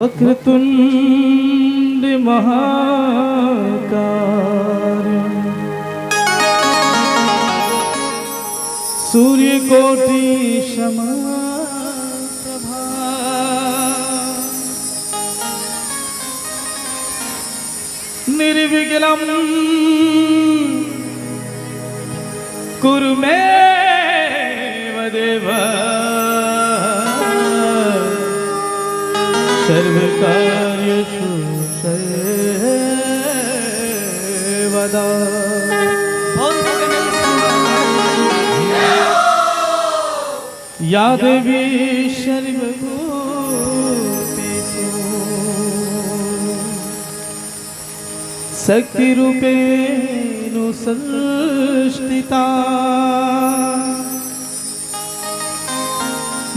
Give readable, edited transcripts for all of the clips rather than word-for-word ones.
वक्रतुंड महाकाय सूर्यकोटि समप्रभा निर्विघ्नं कुरु मे देव सर्वकार्येषु सर्वदा। या देवी सर्वभूतेषु शक्तिरूपेण संस्थिता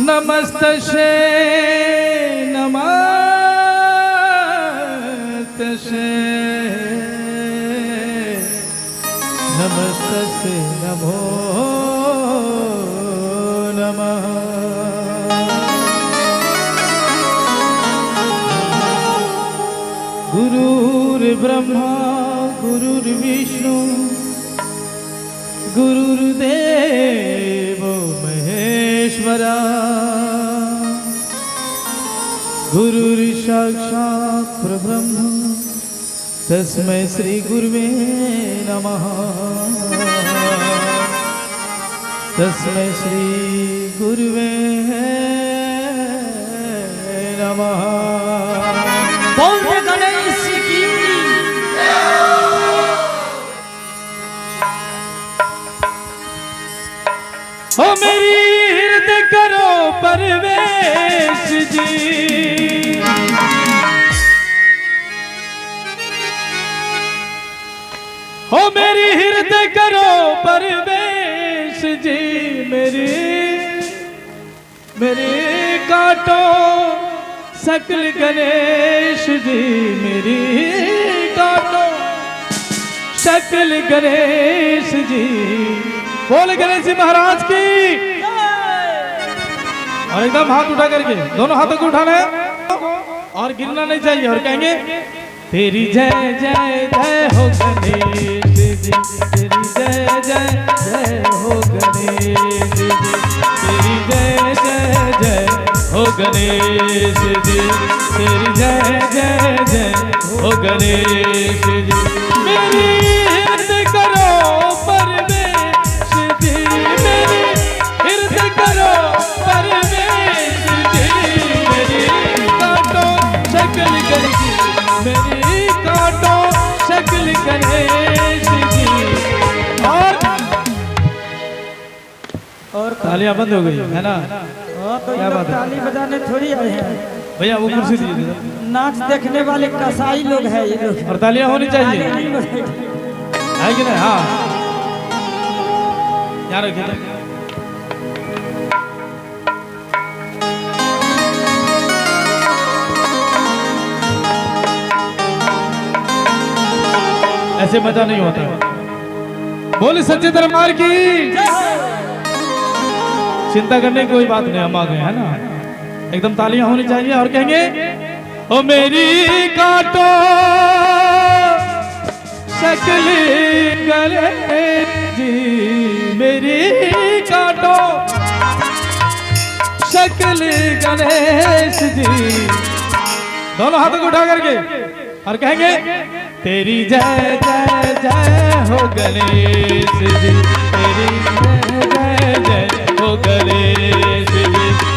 नमस्तस्यै नमस्तस्यै नमस्तस्यै नमो नमः। गुरुर्ब्रह्मा गुरुर्विष्णु गुरुर्देवो महेश्वरा गुरुर्साक्षात् परब्रह्म तस्मै श्री गुरुवे नमः। तस्मै श्री गुरुवे नमः। बोल गणेश की ओ मेरी हृदय करो परवेश जी हो मेरी हृदय करो परवेश जी मेरी काटो सकल गणेश जी मेरी काटो सकल गणेश जी। बोल गणेश जी महाराज की। और एकदम हाथ उठा करके दोनों हाथों को उठाना है और गिरना नहीं चाहिए और कहेंगे तेरी जय जय जय हो गणेश जी तेरी जय जय जय हो गणेश जी तेरी जय जय जय हो गणेश जी तेरी जय जय जय हो गणेश जी। मेरी हृदय करो परवेश जी मेरी हृदय करो परवेश जी मेरी काटो सकल गणेश मेरी काटो सकल गणेश जी। और तालियां बंद हो गई है ना। तो ये लोग ताली बजाने थोड़ी आए हैं भैया वो कुर्सी दीजिए। नाच देखने वाले कसाई लोग हैं ये लोग। और तालियां होनी चाहिए है कि नहीं। हाँ यार ऐसे मजा नहीं होता। बोले सच्चे दरबार की। चिंता करने की कोई बात नहीं हम आ गए है ना। एकदम तालियां होनी चाहिए और कहेंगे ओ मेरी काटो सकल गणेश जी मेरी काटो सकल गणेश जी। दोनों हाथों को उठा करके और कहेंगे तेरी जय जय जय हो गणेश जी तेरी जय जय जय हो गणेश जी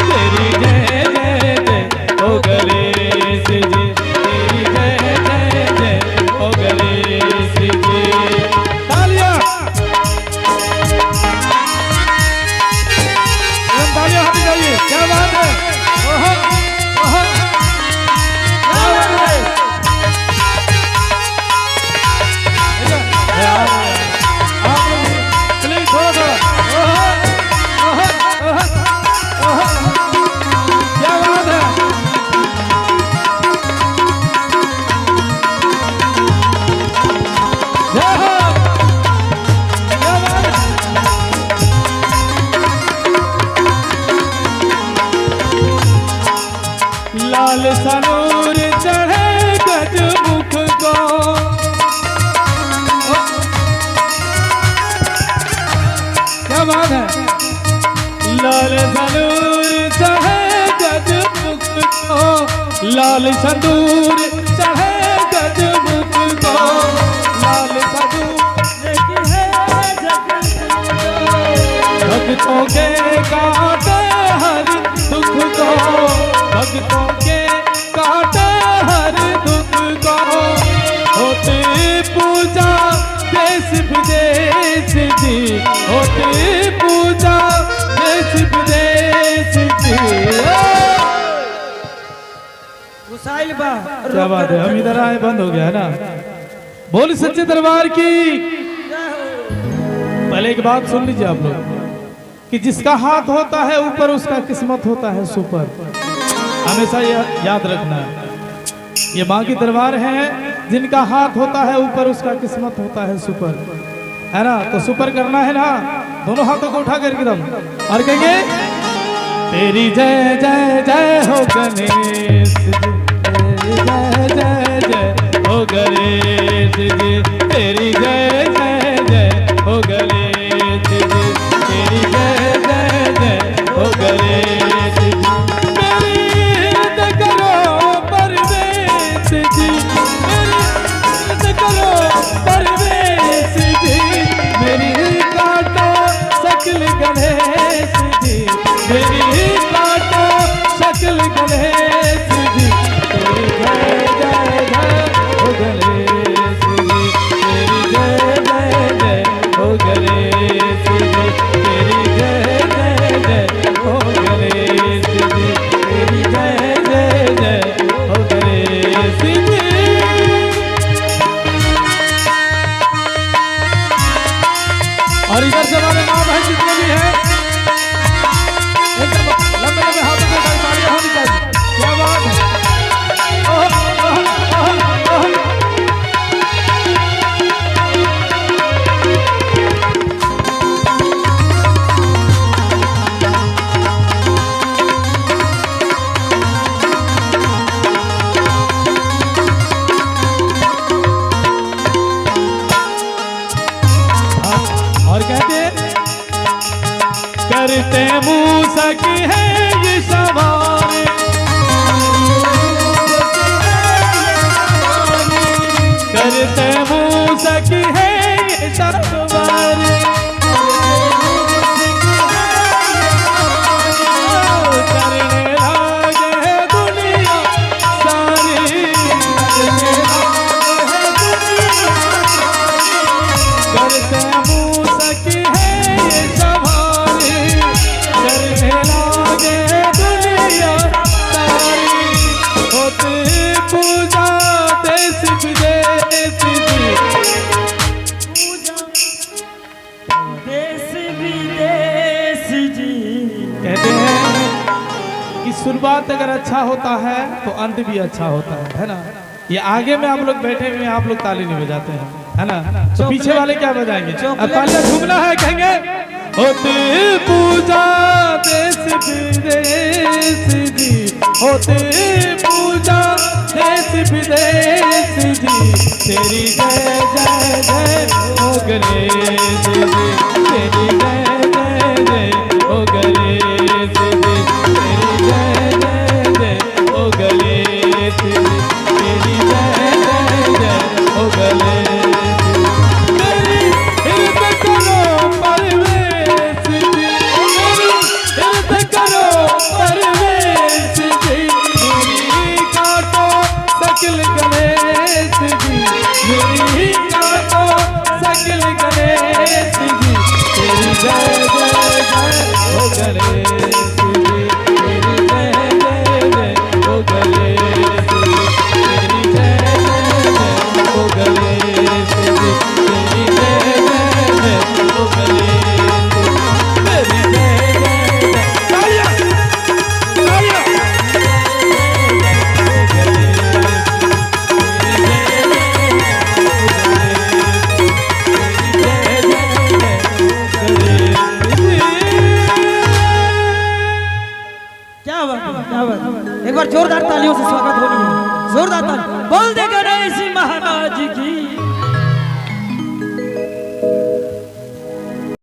तेरी जय जय जय हो गणेश जी तेरी जय जय जय हो गणेश जी। तालियां तालियां हाथी चाहिए। क्या बात है। ओहो ओहो क्या बात है। प्लीज थोड़ा थोड़ा क्या बात है। लाल संदूर चढ़े गजमुख को, लाल संदूर भक्तों के काटे हर दुख को, भक्तों के काटे हर दुख को, होती पूजा देश विदेश जी, होती पूजा देश विदेश जी। गुसाइल बा क्या बात है, हम इधर आए बंद हो गया है ना। बोल सच्चे दरबार की। पहले एक बात सुन लीजिए आप लोग कि जिसका हाथ होता है ऊपर उसका किस्मत होता है सुपर। हमेशा याद रखना है, ये माँ की दरबार है, जिनका हाथ होता है ऊपर उसका किस्मत होता है सुपर, है ना। तो सुपर करना है ना, दोनों हाथों को उठा कर एकदम और कहेंगे तेरी जय जय जय हो गणेश जी, तेरी जय जय जय हो गणेश जी, तेरी जय जय जय हो गणेश जी, तेरी जय जय जय हो गणेश जी। मेरी हिरद करो परवेश जी, मेरी हिरद करो परवेश जी, मेरी काटो सकल गणेश जी, मेरी काटो सकल गणेश जी, तेरी जय जय जय हो गणेश जी, तेरी जय जय जय हो गणेश जी, तेरी जय जय जय हो गणेश जी, तेरी जय जय जय हो गणेश जी। और इधर से हमारे माँ बहन जितने भी हैं एकदम लंबे लंबे हाथों से तालियां होनी चाहिए। क्या बात है, और कहते करते मूसा की है ये सवार, करते मूसा की है ये सवार, करने लागे दुनिया सारी, करने लागे दुनिया सारी, करते मूसा की है ये सवारी, करने लागे दुनिया सारी, होती पूजा देश विदेश जी, देश विदेश जी। कहते हैं कि शुरुआत अगर अच्छा होता है तो अंत भी अच्छा होता है ना। ये आगे में आप लोग बैठे हुए हैं, आप लोग ताली नहीं बजाते हैं, है ना। तो पीछे वाले क्या बजाएंगे, अब पहले झूमना है, कहेंगे होती पूजा देश विदेश जी, होती पूजा देश विदेश जी, तेरी जय जय जय हो गणेश जी, तेरी जय जय जय हो गणेश जी, तेरी जय जय जय हो गणेश जी, तेरी जय जय जय हो गणेश जी। मेरी हिरद करो परवेश जी, मेरी हिरद करो परवेश जी, मेरी काटो सकल गणेश जी, मेरी काटो सकल गणेश जी, तेरी जय जय जय हो गणेश जी, तेरी जय जय जय हो गणेश जी, तेरी जय जय जय हो गणेश जी, तेरी जय जय जय हो गणेश जी, तेरी जय जय जय तालियां तालियां हो गणेश जी, तेरी जय जय जय हो गणेश जी। क्या बात है, क्या बात है। एक बार जोरदार तालियों से स्वागत होनी है, जोरदार ताली। बोल दे गणेश महाराज की।